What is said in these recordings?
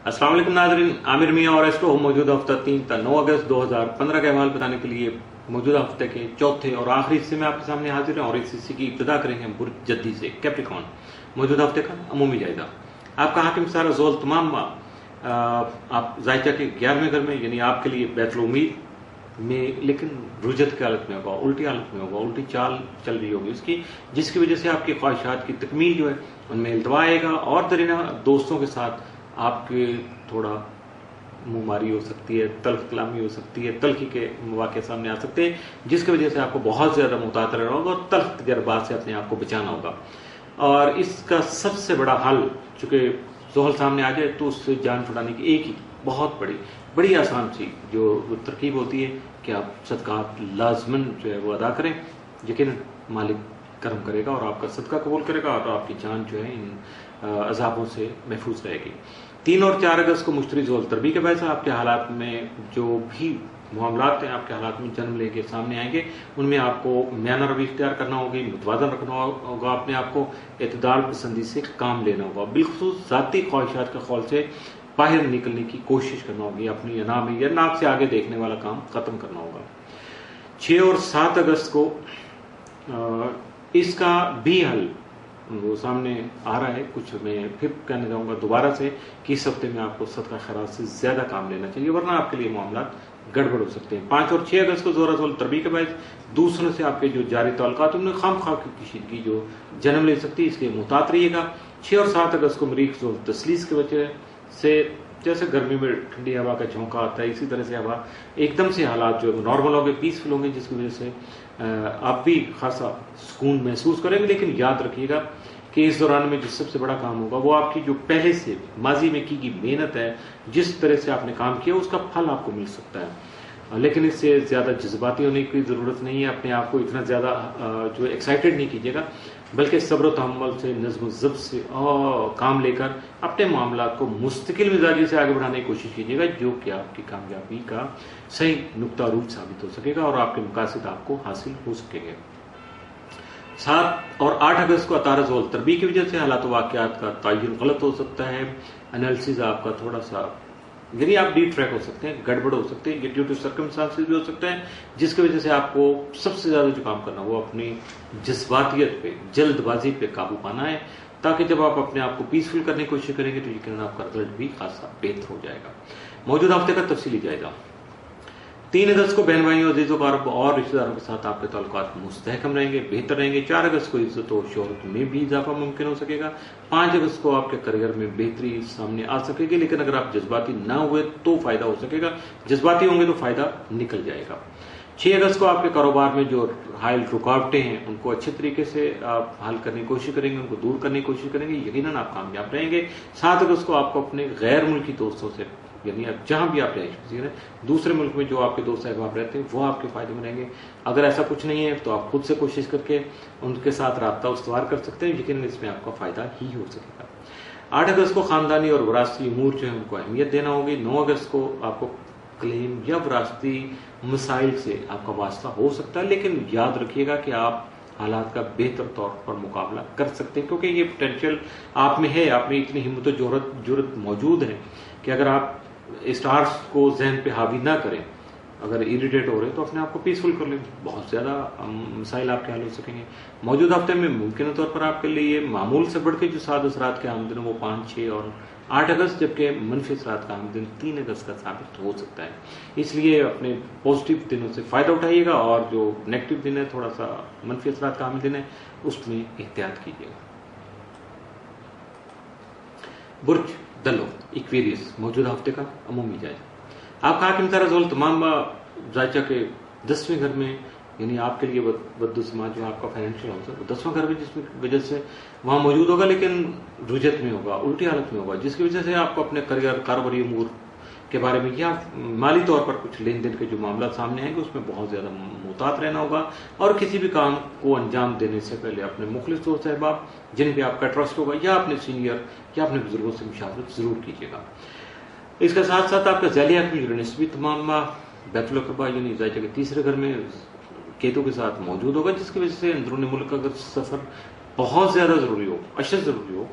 अस्सलाम वालेकुम नाज़रीन, आमिर मियाँ और एस्ट्रो मौजूदा हफ्ता 9 अगस्त 2015 का अहवाल बताने के लिए मौजूदा हफ्ते के चौथे और आखिरी हिस्से में आपके सामने हाजिर हैं और इस हिस्से की इब्तिदा करेंगे बुर्ज जद्दी से कैप्रिकॉर्न। मौजूदा हफ्ते का अमूमी जायजा। आपका हाकिम सारा जोल तमाम आप जायचा के 11वें घर में, यानी आपके लिए बैतुल उम्मीद में, लेकिन रुजत की हालत में होगा, उल्टी हालत में होगा, उल्टी चाल चल रही होगी उसकी, जिसकी वजह से आपकी ख्वाहिशात की तकमील जो है उनमें इल्तवा आएगा और दरीना दोस्तों के साथ आपके थोड़ा मुंहमारी हो सकती है, तल्ख कलामी हो सकती है, तल्खी के मौके सामने आ सकते हैं, जिसकी वजह से आपको बहुत ज्यादा मुतात रहना होगा और तल्ख तजर्बात से अपने आप को बचाना होगा। और इसका सबसे बड़ा हल, चूंकि जोहल सामने आ जाए तो उससे जान छुड़ाने की एक ही बहुत बड़ी आसान सी जो तरकीब होती है कि आप सदकात लाजमन जो है वो अदा करें। यकीन मालिक करम करेगा और आपका सदका कबूल करेगा और आपकी जान जो है इन अजाबों से महफूज रहेगी। 3 और 4 अगस्त को मुश्तरी जोल तरबी के वजह से आपके हालात में जो भी मामलात हैं, आपके हालात में जन्म लेके सामने आएंगे, उनमें आपको म्याना रवि इख्तियार करना होगी, मुतवाज़न रखना होगा, अपने आप को एतदाल पसंदी से काम लेना होगा, बिलखुसूस ज़ाती ख्वाहिशात के खौल से बाहर निकलने की कोशिश करना होगी, अपनी अना में या नाक से आगे देखने वाला काम खत्म करना होगा। 6 और 7 अगस्त को इसका भी हल वो सामने आ रहा है। कुछ मैं फिर कहने जाऊंगा दोबारा से कि इस हफ्ते में आपको सदका खैरात से ज्यादा काम लेना चाहिए, वरना आपके लिए मामला गड़बड़ हो सकते हैं। 5 और 6 अगस्त को जोरा जोल तरबी के बाद दूसरों से आपके जो जारी ताल्लुकात उनमें खाम खा की कशीदगी जो जन्म ले सकती है, इसलिए मुहतात रहिएगा। 6 और 7 अगस्त को मरीख जोल तसलीस की वजह से, जैसे गर्मी में ठंडी हवा का झोंका आता है, इसी तरह से हवा एकदम से हालात जो नॉर्मल होंगे, पीसफुल होंगे, जिसकी वजह से आप भी खासा सुकून महसूस करेंगे। लेकिन याद रखिएगा कि इस दौरान में जो सबसे बड़ा काम होगा वो आपकी जो पहले से माजी में की मेहनत है, जिस तरह से आपने काम किया उसका फल आपको मिल सकता है। लेकिन इससे ज्यादा जज्बाती होने की जरूरत नहीं है, अपने आप को इतना ज्यादा जो एक्साइटेड नहीं कीजिएगा, बल्कि सब्र तहम्मुल से, नज़्म ज़ब्त से काम लेकर अपने मामला को मुस्तकिल मिजाजी से आगे बढ़ाने की कोशिश कीजिएगा, जो कि आपकी कामयाबी का सही नुक्ता रूप साबित हो सकेगा और आपके मकासद आपको हासिल हो सकेंगे। 7 और 8 अगस्त को अतारज वल तरबी की वजह से हालात वाक़यात का तयन गलत हो सकता है, एनालिसिस आपका थोड़ा सा, यानी आप डी ट्रैक हो सकते हैं, गड़बड़ हो सकते हैं, ड्यू टू सर्कमस्टांसेस भी हो सकता है, जिसकी वजह से आपको सबसे ज्यादा जो काम करना वो अपनी जज्बातियत पे, जल्दबाजी पे काबू पाना है, ताकि जब आप अपने आप को पीसफुल करने की कोशिश करेंगे तो यकीनन आपका रिजल्ट भी खासा बेहतर हो जाएगा। मौजूदा हफ्ते का तफसीली जायजा। 3 अगस्त को बहन भाइयों, अजीजों कारब और रिश्तेदारों के साथ आपके ताल्लुकात मुस्तहकम रहेंगे, बेहतर रहेंगे। 4 अगस्त को इज्जत और शोहरत में भी इजाफा मुमकिन हो सकेगा। 5 अगस्त को आपके करियर में बेहतरी सामने आ सकेगी, लेकिन अगर आप जज्बाती ना हुए तो फायदा हो सकेगा, जज्बाती होंगे तो फायदा निकल जाएगा। 6 अगस्त को आपके कारोबार में जो हायल रुकावटें हैं उनको अच्छे तरीके से आप हल करने की कोशिश करेंगे, उनको दूर करने की कोशिश करेंगे, यकीनन आप कामयाब रहेंगे। 7 अगस्त को आपको अपने गैर मुल्की दोस्तों से, यानी आप जहां भी आप रहे, दूसरे मुल्क में जो आपके दोस्त अहबाब रहते हैं वो आपके फायदे में रहेंगे। अगर ऐसा कुछ नहीं है तो आप खुद से कोशिश करके उनके साथ राब्ता उस्तवार कर सकते हैं, लेकिन इसमें आपका फायदा ही हो सकेगा। 8 अगस्त को खानदानी और विरासती उमूर जो है उनको अहमियत देना होगी। 9 अगस्त को आपको क्लेम या विरासती मसाइल से आपका वास्ता हो सकता है, लेकिन याद रखिएगा कि आप हालात का बेहतर तौर पर मुकाबला कर सकते हैं, क्योंकि ये पोटेंशियल आप में है, आप में इतनी हिम्मत और जुर्रत मौजूद है कि अगर आप स्टार्स को जहन पे हावी ना करें, अगर इरिटेट हो रहे तो अपने आप को पीसफुल कर लें, बहुत ज्यादा मसाइल आपके हल हो सकेंगे। मौजूदा हफ्ते में मुमकिन तौर पर आपके लिए मामूल से बढ़ के जो 7 असरात के आमदन वो 5, 6 और 8 अगस्त, जबकि मनफी असरात का आमदन 3 अगस्त का साबित हो सकता है। इसलिए अपने पॉजिटिव दिनों से फायदा उठाइएगा और जो नेगेटिव दिन है, थोड़ा सा मनफी असरात का आमदन है, उसमें एहतियात कीजिएगा। बुर्ज दलो इक्वेरियस, मौजूदा हफ्ते का अमूमी जायजा। आपका हाकिम तारा जोल तमाम जायचा के 10वें घर में, यानी आपके लिए बद्दू समाज में आपका फाइनेंशियल हाउस है, 10वां घर में, जिसकी वजह से वहां मौजूद होगा, लेकिन रुजत में होगा, उल्टी हालत में होगा, जिसकी वजह से आपको अपने करियर, कारोबारी उमूर के बारे में या माली तौर पर कुछ लेन देन के जो मामला सामने आएंगे उसमें बहुत ज्यादा मुहतात रहना होगा और किसी भी काम को अंजाम देने से पहले अपने मुखलिस दोस्त अहबाब जिन पे आपका ट्रस्ट होगा या अपने सीनियर या अपने बुजुर्गों से मुशावरत जरूर कीजिएगा। इसके साथ साथ आपका ज़ैलिया में यूरेनस भी तमाम बैतुल अक़बा यानी जायचा के 3रे घर में केतु के साथ मौजूद होगा, जिसकी वजह से अंदरूनी मुल्क का अगर सफर बहुत ज्यादा जरूरी हो, अशद जरूरी हो,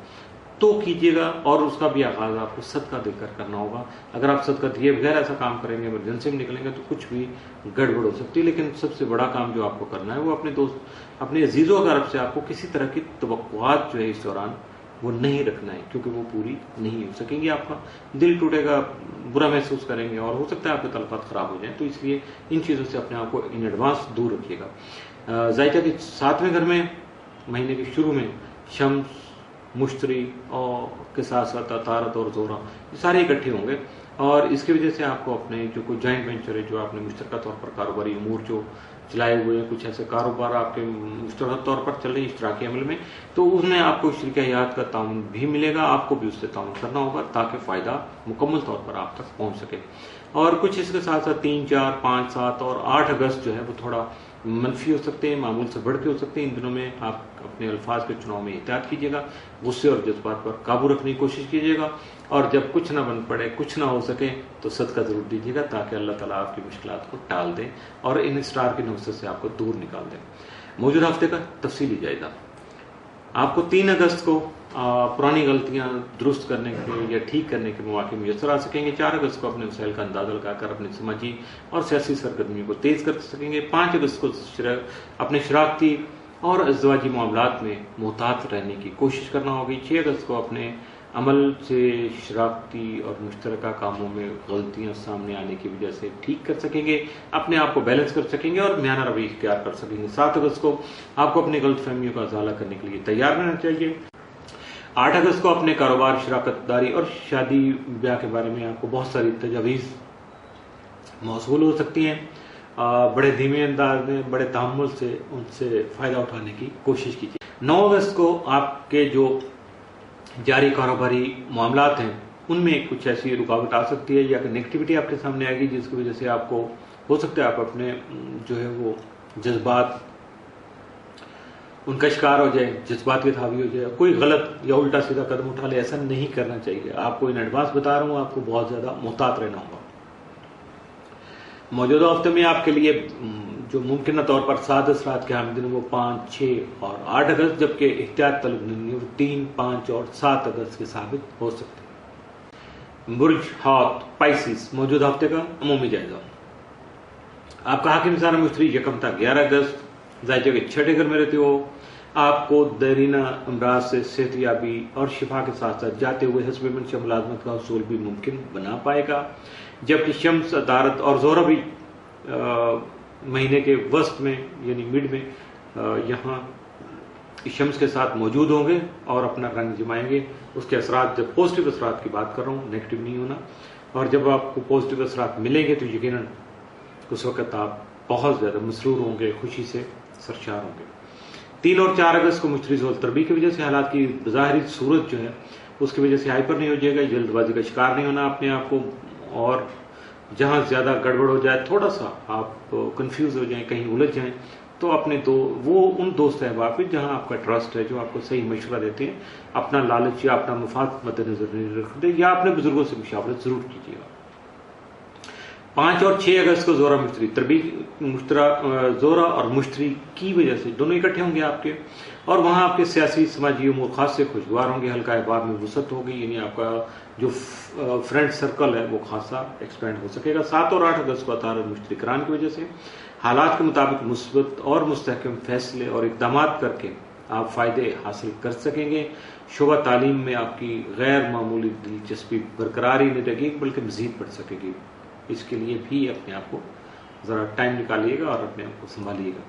तो कीजिएगा, और उसका भी आगाज आपको सदका देकर करना होगा। अगर आप सदका दिए बगैर ऐसा काम करेंगे, इमरजेंसी में निकलेंगे, तो कुछ भी गड़बड़ हो सकती है। लेकिन सबसे बड़ा काम जो आपको करना है वो अपने दोस्त, अपने अजीजों अकारब से आपको किसी तरह की तवक्कुआत जो है इस दौरान वो नहीं रखना है, क्योंकि वो पूरी नहीं हो सकेंगी। आपका दिल टूटेगा, बुरा महसूस करेंगे, और हो सकता है आपके तलफात खराब हो जाए। तो इसलिए इन चीज़ों से अपने आप को इन एडवांस दूर रखिएगा। ज़ायका के 7वें घर में महीने के शुरू में शम्स, मुश्तरी और के साथ साथ अतारत और ज़ोरा, ये सारे इकट्ठे होंगे, और इसकी वजह से आपको अपने जो कोई जॉइंट वेंचर है, जो आपने मुश्तरका तौर पर कारोबारी अमूर जो चलाए हुए हैं, कुछ ऐसे कारोबार आपके मुश्तरका तौर पर चल रहे हैं इश्तराकी अमल में, तो उसमें आपको शरीक हयात का ताउन भी मिलेगा, आपको भी उससे ताउन करना होगा ताकि फ़ायदा मुकम्मल तौर पर आप तक पहुँच सके। और कुछ इसके साथ साथ 3, 4, 5, 7 और 8 अगस्त जो है वो थोड़ा मनफी हो सकते हैं, मामूल से बढ़ के हो सकते हैं। इन दिनों में आप अपने अल्फाज के चुनाव में एहतियात कीजिएगा, गुस्से और जज्बात पर काबू रखने की कोशिश कीजिएगा, और जब कुछ ना बन पड़े, कुछ ना हो सके, तो सदका जरूर दीजिएगा ताकि अल्लाह ताला आपकी मुश्किलात को टाल दे और इन स्टार की नुकसत से आपको दूर निकाल दे। मौजूदा हफ्ते का तफसीली जायजा। आपको 3 अगस्त को पुरानी गलतियां दुरुस्त करने के या ठीक करने के मौके मुयसर आ सकेंगे। 4 अगस्त को अपने वसाइल का अंदाजा लगाकर अपने समाजी और सियासी सरगर्मियों को तेज कर सकेंगे। 5 अगस्त को अपने शराकती और अज़वाजी मामलात में मोहतात रहने की कोशिश करना होगी। 6 अगस्त को अपने अमल से शराकती और मुश्तरका कामों में गलतियां सामने आने की वजह से ठीक कर सकेंगे, अपने आप को बैलेंस कर सकेंगे और म्याना रवैया इख्तियार कर सकेंगे। 7 अगस्त को आपको अपनी गलतफहमियों का इजाला करने के लिए तैयार रहना चाहिए। 8 अगस्त को अपने कारोबार, शराकतदारी और शादी ब्याह के बारे में आपको बहुत सारी तजावीज़ मौसूल हो सकती हैं। बड़े धीमे अंदाज में, बड़े तहम्मुल से उनसे फ़ायदा उठाने की कोशिश कीजिए। 9 अगस्त को आपके जो जारी कारोबारी मामलात हैं उनमें कुछ ऐसी रुकावट आ सकती है या नेगेटिविटी आपके सामने आएगी, जिसकी वजह से आपको हो सकता है आप अपने जो है वो जज्बात उनका शिकार हो जाए, जज्बात के हावी हो जाए, कोई गलत या उल्टा सीधा कदम उठा ले। ऐसा नहीं करना चाहिए। आपको इन एडवांस बता रहा हूँ, आपको बहुत ज्यादा मोहतात रहना होगा। मौजूदा हफ्ते में आपके लिए जो मुमकिन तौर पर 7 असरात के आमदिन वो 5, 6 और 8 अगस्त, जबकि एहतियात तलब 3, 5 और 7 अगस्त के साबित हो सकते हैं। बुर्ज हॉट पाइसिस मौजूदा हफ्ते का अमूमी जायजा। आपका हाकिम सारा मुश्तरी यकम था 11 अगस्त, ज़ायके के 6ठे घर में रहते हो। आपको दरीना अमराज से सेहतियाबी और शिफा के साथ साथ जाते हुए हस्ब मंशा मुलाजमत का हसूल भी मुमकिन बना पाएगा, जबकि शम्स, अतारत और ज़ोहरा भी महीने के वस्त में यानी मिड में यहाँ शम्स के साथ मौजूद होंगे और अपना रंग जमाएंगे। उसके असरात, जब पॉजिटिव असरात की बात कर रहा हूँ, नेगेटिव नहीं होना, और जब आपको पॉजिटिव असरात मिलेंगे तो यकीनन उस वक्त आप बहुत ज़्यादा मसरूर होंगे, खुशी से सरशार होंगे। 3 और 4 अगस्त को मुश्तरी ज़ोल तरबी की वजह से हालात की ज़ाहिरी सूरत जो है उसकी वजह से हाइपर नहीं हो जाएगा, जल्दबाजी का शिकार नहीं होना अपने आप को, और जहाँ ज़्यादा गड़बड़ हो जाए, थोड़ा सा आप कंफ्यूज हो जाएं, कहीं उलझ जाएं, तो अपने वो उन दोस्त अहबाब पे जहाँ आपका ट्रस्ट है, जो आपको सही मशवरा देते हैं, अपना लालच या अपना मुफाद मद्देनजर नहीं रखते, या अपने बुजुर्गों से मुशावरत जरूर कीजिएगा। 5 और 6 अगस्त को ज़ोरा मुश्तरी तरबी ज़ोरा और मुश्तरी की वजह से दोनों इकट्ठे होंगे आपके, और वहाँ आपके सियासी समाजी उमूर खास से खुशगवार होंगे। हल्का अहबाब में वसत होगी, यानी आपका जो फ्रेंड सर्कल है वो खासा एक्सपेंड हो सकेगा। 7 और 8 अगस्त को अतारत मुश्तरी करान की वजह से हालात के मुताबिक मुस्बत और मुस्तहकम फैसले और इक़दाम करके आप फ़ायदे हासिल कर सकेंगे। शोबा तालीम में आपकी गैर मामूली दिलचस्पी बरकरार ही नहीं रहेगी, बल्कि मज़ीद बढ़ सकेगी। इसके लिए भी अपने आप को ज़रा टाइम निकालिएगा और अपने आप को संभालिएगा।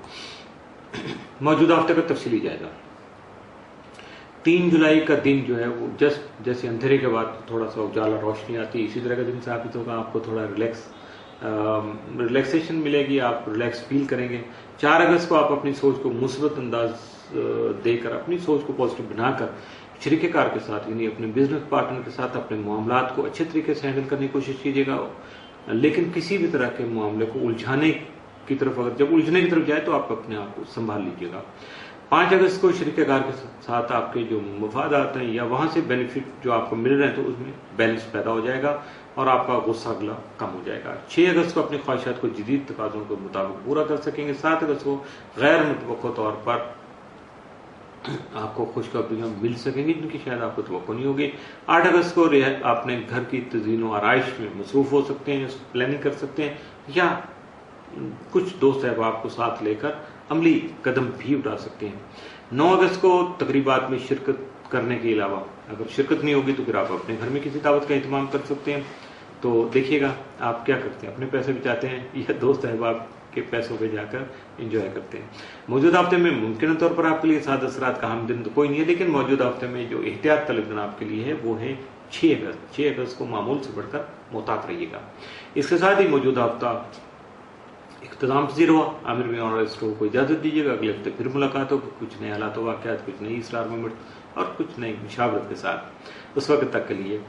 मौजूदा हफ्ते का तफसीली जाएगा। 3 जुलाई का दिन जो है वो जैसे अंधेरे के बाद थोड़ा सा उजाला रोशनी आती है, इसी तरह का दिन साबित होगा। आपको थोड़ा रिलैक्सेशन मिलेगी, आप रिलैक्स फील करेंगे। 4 अगस्त को आप अपनी सोच को मुस्बत अंदाज देकर, अपनी सोच को पॉजिटिव बनाकर शरीकेकार के साथ यानी अपने बिजनेस पार्टनर के साथ अपने मामलात को अच्छे तरीके से हैंडल करने की कोशिश कीजिएगा। लेकिन किसी भी तरह के मामले को उलझाने की तरफ, अगर जब उलझने की तरफ जाए तो आप अपने आप को संभाल लीजिएगा। 5 अगस्त को शरीकेकार के साथ आपके जो मफादात हैं या वहां से बेनिफिट जो आपको मिल रहे हैं, तो उसमें बैलेंस पैदा हो जाएगा और आपका गुस्सा अगला कम हो जाएगा। 6 अगस्त को अपनी ख्वाहिशात को जदीद तकाज़ों के मुताबिक पूरा कर सकेंगे। 7 अगस्त को गैर मुतवक्को तौर पर आपको खुशखबरियां मिल सकेंगी जिनकी शायद आपको तवक्को नहीं होगी। 8 अगस्त को आपने घर की तज़ीनो आराइश में मसरूफ हो सकते हैं, प्लानिंग कर सकते हैं, या कुछ दोस्त अहबाब को साथ लेकर अमली कदम भी उठा सकते हैं। 9 अगस्त को तकरीबात में शिरकत करने के अलावा अगर शिरकत नहीं होगी तो फिर आप अपने घर में किसी दावत का इंतजाम कर सकते हैं। तो देखिएगा आप क्या करते हैं, अपने पैसे बचाते हैं या दोस्त अहबाब के पैसों पे जाकर एंजॉय करते हैं। मौजूदा हफ्ते में मुमकिन तौर पर आपके लिए साद असरात का हम दिन तो कोई नहीं है, लेकिन मौजूदा हफ्ते में जो एहतियात तलब दिन आपके लिए है वो है 6 अगस्त। 6 अगस्त को मामूल से बढ़कर मोहतात रहिएगा। इसके साथ ही मौजूदा हफ्ता इख्तिताम पजीर हुआ। आमिर में और स्टोर को इजाजत दीजिएगा। अगले हफ्ते फिर मुलाकात होगी कुछ नए हालात वाक़यात, कुछ नई इसरार मोमेंट और कुछ नई मुशावरत के साथ। उस वक्त तक के लिए